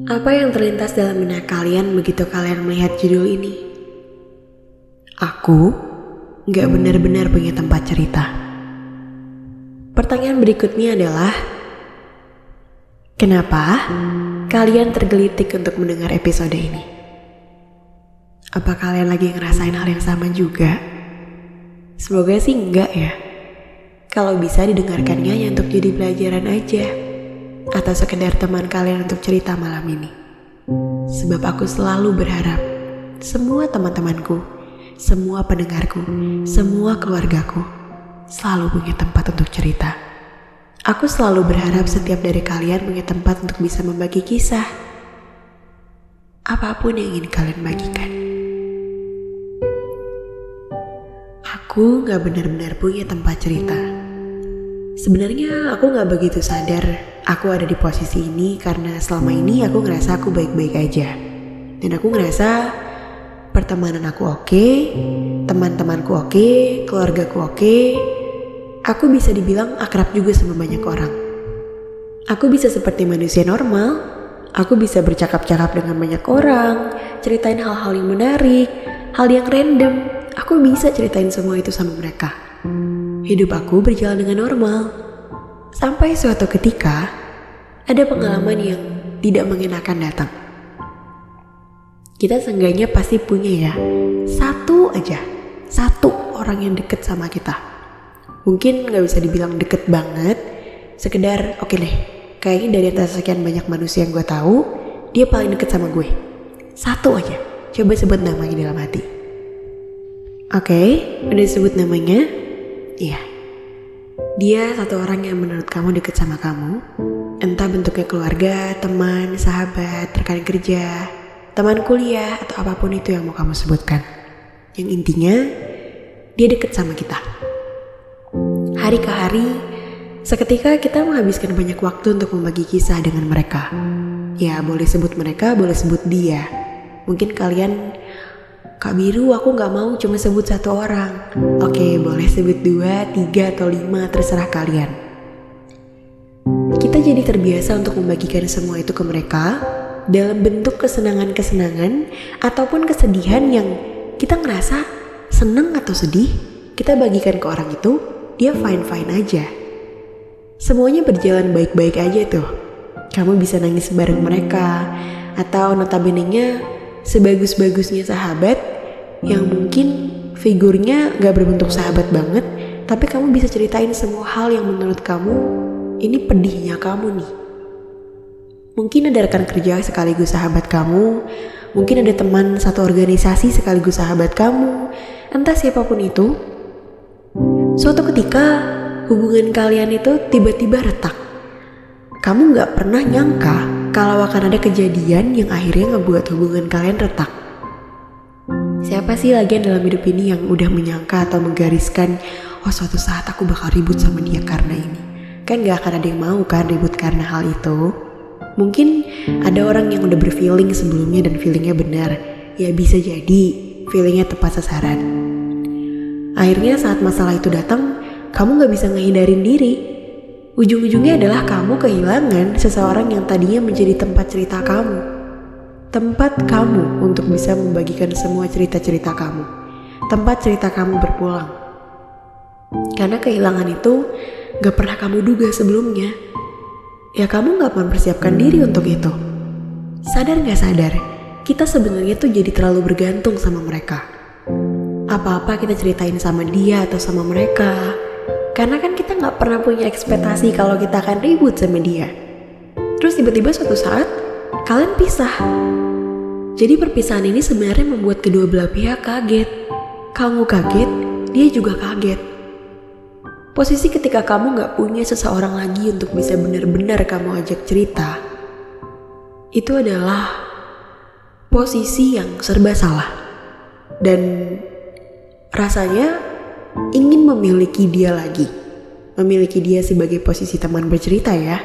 Apa yang terlintas dalam benak kalian begitu kalian melihat judul ini? Aku gak benar-benar punya tempat cerita. Pertanyaan berikutnya adalah, kenapa kalian tergelitik untuk mendengar episode ini? Apa kalian lagi ngerasain hal yang sama juga? Semoga sih enggak ya. Kalau bisa didengarkannya hanya untuk jadi pelajaran aja, atau sekedar teman kalian untuk cerita malam ini. Sebab aku selalu berharap semua teman-temanku, semua pendengarku, semua keluargaku selalu punya tempat untuk cerita. Aku selalu berharap setiap dari kalian punya tempat untuk bisa membagi kisah. Apapun yang ingin kalian bagikan. Aku gak benar-benar punya tempat cerita. Sebenarnya aku gak begitu sadar aku ada di posisi ini karena selama ini aku ngerasa aku baik-baik aja. Dan aku ngerasa pertemanan aku oke, teman-temanku oke, keluargaku oke. Aku bisa dibilang akrab juga sama banyak orang. Aku bisa seperti manusia normal. Aku bisa bercakap-cakap dengan banyak orang, ceritain hal-hal yang menarik, hal yang random. Aku bisa ceritain semua itu sama mereka. Hidup aku berjalan dengan normal. Sampai suatu ketika, ada pengalaman yang tidak mengenakan datang. Kita seenggaknya pasti punya ya, satu orang yang deket sama kita. Mungkin gak bisa dibilang deket banget, sekedar oke deh, kayaknya dari atas sekian banyak manusia yang gue tahu, dia paling deket sama gue. Satu aja, coba sebut namanya dalam hati. Oke, udah disebut namanya? Iya. Dia satu orang yang menurut kamu deket sama kamu. Entah bentuknya keluarga, teman, sahabat, rekan kerja, teman kuliah, atau apapun itu yang mau kamu sebutkan. Yang intinya, dia deket sama kita. Hari ke hari, seketika kita menghabiskan banyak waktu untuk membagi kisah dengan mereka. Ya, boleh sebut mereka, boleh sebut dia. Mungkin kalian, Kak Biru, aku gak mau cuma sebut satu orang. Oke, boleh sebut 2, 3, atau 5, terserah kalian. Kita jadi terbiasa untuk membagikan semua itu ke mereka dalam bentuk kesenangan-kesenangan ataupun kesedihan yang kita ngerasa seneng atau sedih, kita bagikan ke orang itu, dia fine-fine aja. Semuanya berjalan baik-baik aja tuh. Kamu bisa nangis bareng mereka, atau notabene-nya sebagus-bagusnya sahabat yang mungkin figurnya gak berbentuk sahabat banget, tapi kamu bisa ceritain semua hal yang menurut kamu ini pedihnya kamu nih. Mungkin ada rekan kerja sekaligus sahabat kamu, mungkin ada teman satu organisasi sekaligus sahabat kamu, entah siapapun itu. Suatu ketika hubungan kalian itu tiba-tiba retak. Kamu gak pernah nyangka kalau akan ada kejadian yang akhirnya ngebuat hubungan kalian retak. Siapa sih lagi dalam hidup ini yang udah menyangka atau menggariskan, oh suatu saat aku bakal ribut sama dia karena ini. Kan gak akan ada yang mau kan ribut karena hal itu. Mungkin ada orang yang udah berfeeling sebelumnya dan feelingnya benar. Ya bisa jadi feelingnya tepat sasaran. Akhirnya saat masalah itu datang, kamu gak bisa ngehindarin diri. Ujung-ujungnya adalah kamu kehilangan seseorang yang tadinya menjadi tempat cerita kamu. Tempat kamu untuk bisa membagikan semua cerita-cerita kamu. Tempat cerita kamu berpulang. Karena kehilangan itu gak pernah kamu duga sebelumnya. Ya kamu gak mempersiapkan diri untuk itu. Sadar gak sadar, kita sebenarnya tuh jadi terlalu bergantung sama mereka. Apa-apa kita ceritain sama dia atau sama mereka. Karena kan kita gak pernah punya ekspektasi kalau kita akan ribut sama dia. Terus tiba-tiba suatu saat, kalian pisah. Jadi perpisahan ini sebenarnya membuat kedua belah pihak kaget. Kamu kaget, dia juga kaget. Posisi ketika kamu gak punya seseorang lagi untuk bisa benar-benar kamu ajak cerita, itu adalah posisi yang serba salah. Dan rasanya ingin memiliki dia lagi. Memiliki dia sebagai posisi teman bercerita ya.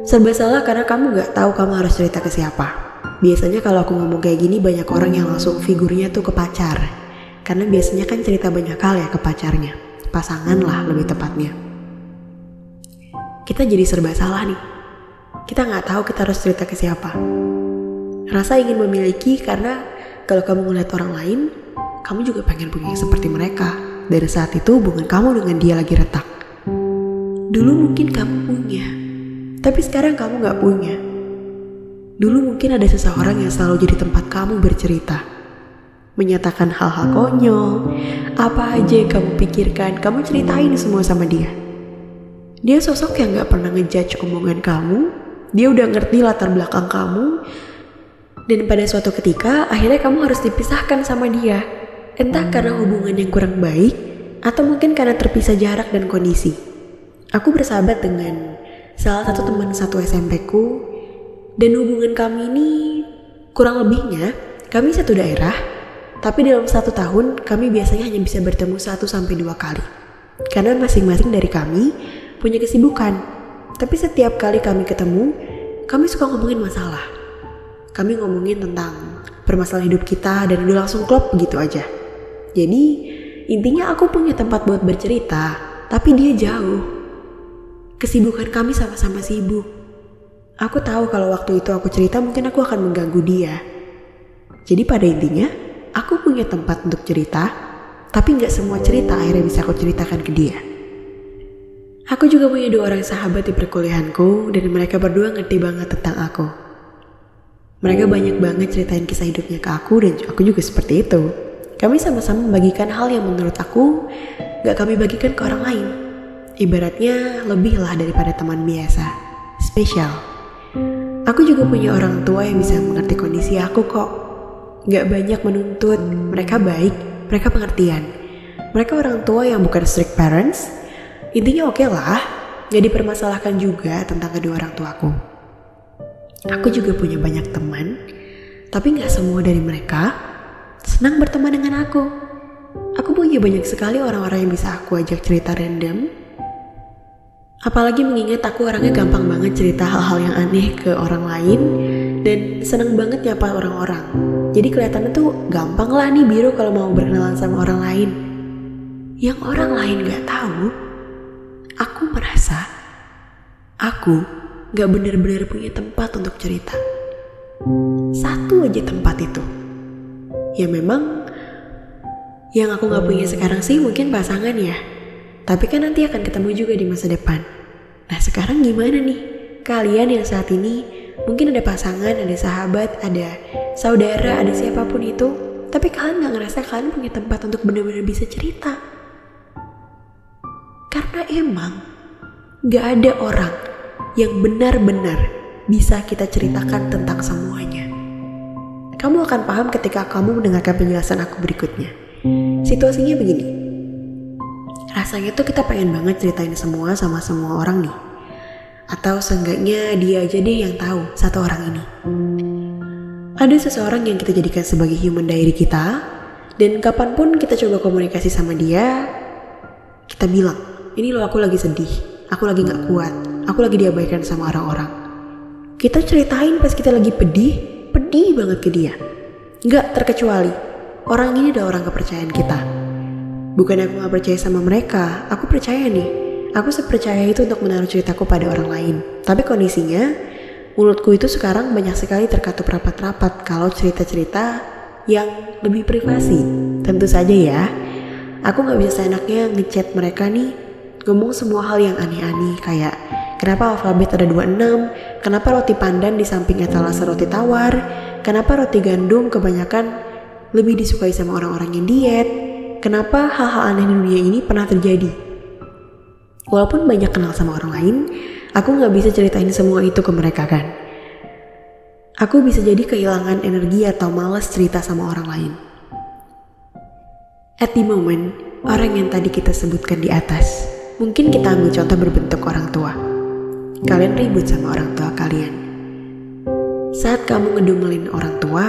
Serba salah karena kamu gak tahu kamu harus cerita ke siapa. Biasanya kalau aku ngomong kayak gini banyak orang yang langsung figurnya tuh ke pacar. Karena biasanya kan cerita banyak hal ya ke pacarnya. Pasangan lah lebih tepatnya. Kita jadi serba salah nih. Kita nggak tahu kita harus cerita ke siapa. Rasa ingin memiliki karena kalau kamu ngeliat orang lain, kamu juga pengen punya yang seperti mereka. Dari saat itu hubungan kamu dengan dia lagi retak. Dulu mungkin kamu punya, tapi sekarang kamu gak punya. Dulu mungkin ada seseorang yang selalu jadi tempat kamu bercerita, menyatakan hal-hal konyol, apa aja yang kamu pikirkan, kamu ceritain semua sama dia. Dia sosok yang gak pernah ngejudge omongan kamu, dia udah ngerti latar belakang kamu, dan pada suatu ketika akhirnya kamu harus dipisahkan sama dia. Entah karena hubungan yang kurang baik, atau mungkin karena terpisah jarak dan kondisi. Aku bersahabat dengan salah satu teman satu SMP ku, dan hubungan kami ini kurang lebihnya kami satu daerah, tapi dalam 1 tahun kami biasanya hanya bisa bertemu 1-2 kali. Karena masing-masing dari kami punya kesibukan. Tapi setiap kali kami ketemu, kami suka ngomongin masalah. Kami ngomongin tentang permasalahan hidup kita dan udah langsung klop begitu aja. Jadi intinya aku punya tempat buat bercerita, tapi dia jauh. Kesibukan kami sama-sama sibuk. Aku tahu kalau waktu itu aku cerita mungkin aku akan mengganggu dia. Jadi pada intinya, aku punya tempat untuk cerita, tapi gak semua cerita akhirnya bisa aku ceritakan ke dia. Aku juga punya 2 orang sahabat di perkuliahanku, dan mereka berdua ngerti banget tentang aku. Mereka banyak banget ceritain kisah hidupnya ke aku, dan aku juga seperti itu. Kami sama-sama membagikan hal yang menurut aku gak kami bagikan ke orang lain. Ibaratnya lebih lah daripada teman biasa, spesial. Aku juga punya orang tua yang bisa mengerti kondisi aku kok. Gak banyak menuntut, mereka baik, mereka pengertian. Mereka orang tua yang bukan strict parents. Intinya oke lah, gak dipermasalahkan juga tentang kedua orang tuaku. Aku juga punya banyak teman, tapi gak semua dari mereka senang berteman dengan aku. Aku punya banyak sekali orang-orang yang bisa aku ajak cerita random. Apalagi mengingat aku orangnya gampang banget cerita hal-hal yang aneh ke orang lain, dan seneng banget nyapa orang-orang. Jadi kelihatannya tuh gampang lah nih Biro kalau mau berkenalan sama orang lain. Yang orang lain gak tahu, aku merasa aku gak benar-benar punya tempat untuk cerita. Satu aja tempat itu. Ya memang yang aku gak punya sekarang sih mungkin pasangan ya. Tapi kan nanti akan ketemu juga di masa depan. Nah sekarang gimana nih? Kalian yang saat ini mungkin ada pasangan, ada sahabat, ada saudara, ada siapapun itu, tapi kalian gak ngerasa kalian punya tempat untuk benar-benar bisa cerita. Karena emang gak ada orang yang benar-benar bisa kita ceritakan tentang semuanya. Kamu akan paham ketika kamu mendengarkan penjelasan aku berikutnya. Situasinya begini. Rasanya tuh kita pengen banget ceritain semua sama semua orang nih. Atau seenggaknya dia aja deh yang tahu satu orang ini. Ada seseorang yang kita jadikan sebagai human diary kita, dan kapanpun kita coba komunikasi sama dia, kita bilang, ini loh aku lagi sedih, aku lagi gak kuat, aku lagi diabaikan sama orang-orang. Kita ceritain pas kita lagi pedih banget ke dia. Gak terkecuali, orang ini adalah orang kepercayaan kita. Bukan aku gak percaya sama mereka, aku percaya nih. Aku sepercaya itu untuk menaruh ceritaku pada orang lain. Tapi kondisinya, mulutku itu sekarang banyak sekali terkatup rapat-rapat kalau cerita-cerita yang lebih privasi. Tentu saja ya, aku gak bisa seenaknya ngechat mereka nih, ngomong semua hal yang aneh-aneh kayak kenapa alfabet ada 26, kenapa roti pandan di samping etalase roti tawar, kenapa roti gandum kebanyakan lebih disukai sama orang-orang yang diet, kenapa hal-hal aneh di dunia ini pernah terjadi. Walaupun banyak kenal sama orang lain, aku gak bisa ceritain semua itu ke mereka kan. Aku bisa jadi kehilangan energi atau malas cerita sama orang lain. At the moment, orang yang tadi kita sebutkan di atas, mungkin kita ambil contoh berbentuk orang tua. Kalian ribut sama orang tua kalian. Saat kamu ngedumelin orang tua,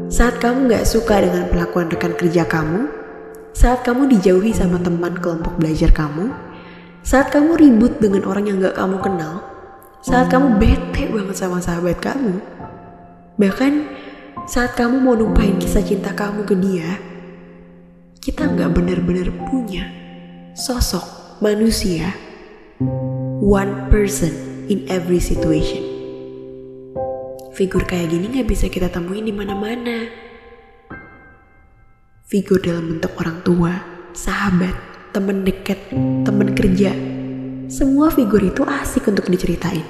saat kamu gak suka dengan perlakuan rekan kerja kamu, saat kamu dijauhi sama teman kelompok belajar kamu, saat kamu ribut dengan orang yang gak kamu kenal, saat kamu bete banget sama sahabat kamu, bahkan saat kamu mau numpahin kisah cinta kamu ke dia, kita gak benar-benar punya sosok manusia, one person in every situation. Figur kayak gini gak bisa kita temuin di mana-mana. Figur dalam bentuk orang tua, sahabat, teman dekat, teman kerja. Semua figur itu asik untuk diceritain.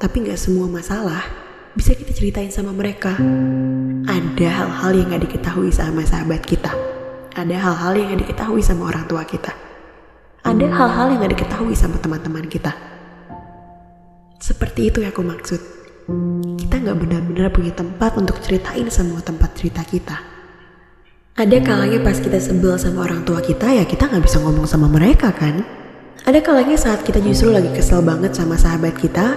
Tapi gak semua masalah bisa kita ceritain sama mereka. Ada hal-hal yang gak diketahui sama sahabat kita. Ada hal-hal yang gak diketahui sama orang tua kita. Ada hal-hal yang gak diketahui sama teman-teman kita. Seperti itu yang aku maksud. Kita gak benar-benar punya tempat untuk ceritain semua tempat cerita kita. Ada kalanya pas kita sebel sama orang tua kita, ya kita gak bisa ngomong sama mereka kan. Ada kalanya saat kita justru lagi kesel banget sama sahabat kita,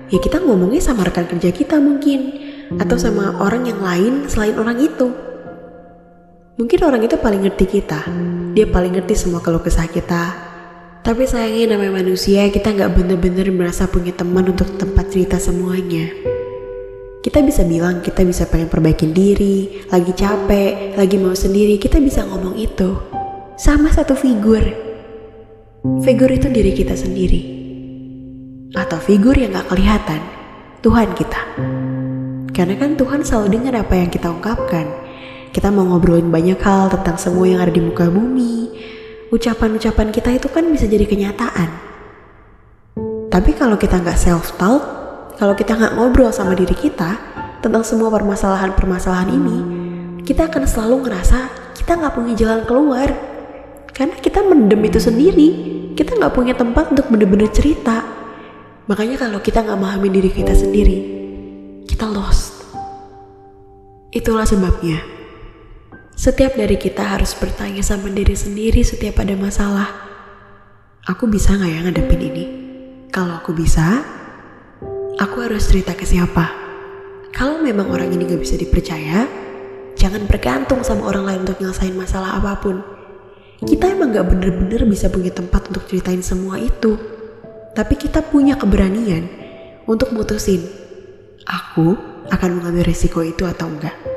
ya kita ngomongnya sama rekan kerja kita mungkin, atau sama orang yang lain selain orang itu. Mungkin orang itu paling ngerti kita, dia paling ngerti semua keluh kesah kita. Tapi sayangnya namanya manusia, kita gak bener-bener merasa punya teman untuk tempat cerita semuanya. Kita bisa bilang kita bisa pengen perbaikin diri, lagi capek, lagi mau sendiri, kita bisa ngomong itu. Sama satu figur. Figur itu diri kita sendiri. Atau figur yang gak kelihatan, Tuhan kita. Karena kan Tuhan selalu dengar apa yang kita ungkapkan. Kita mau ngobrolin banyak hal tentang semua yang ada di muka bumi. Ucapan-ucapan kita itu kan bisa jadi kenyataan. Tapi kalau kita gak self-talk, kalau kita gak ngobrol sama diri kita tentang semua permasalahan-permasalahan ini, kita akan selalu ngerasa kita gak punya jalan keluar. Karena kita mendem itu sendiri. Kita gak punya tempat untuk bener-bener cerita. Makanya kalau kita gak memahami diri kita sendiri, kita lost. Itulah sebabnya setiap dari kita harus bertanya sama diri sendiri setiap ada masalah. Aku bisa gak ya ngadepin ini? Kalau aku bisa, aku harus cerita ke siapa? Kalau memang orang ini gak bisa dipercaya, jangan bergantung sama orang lain untuk nyelesain masalah apapun. Kita emang gak bener-bener bisa punya tempat untuk ceritain semua itu. Tapi kita punya keberanian untuk mutusin, aku akan mengambil resiko itu atau enggak.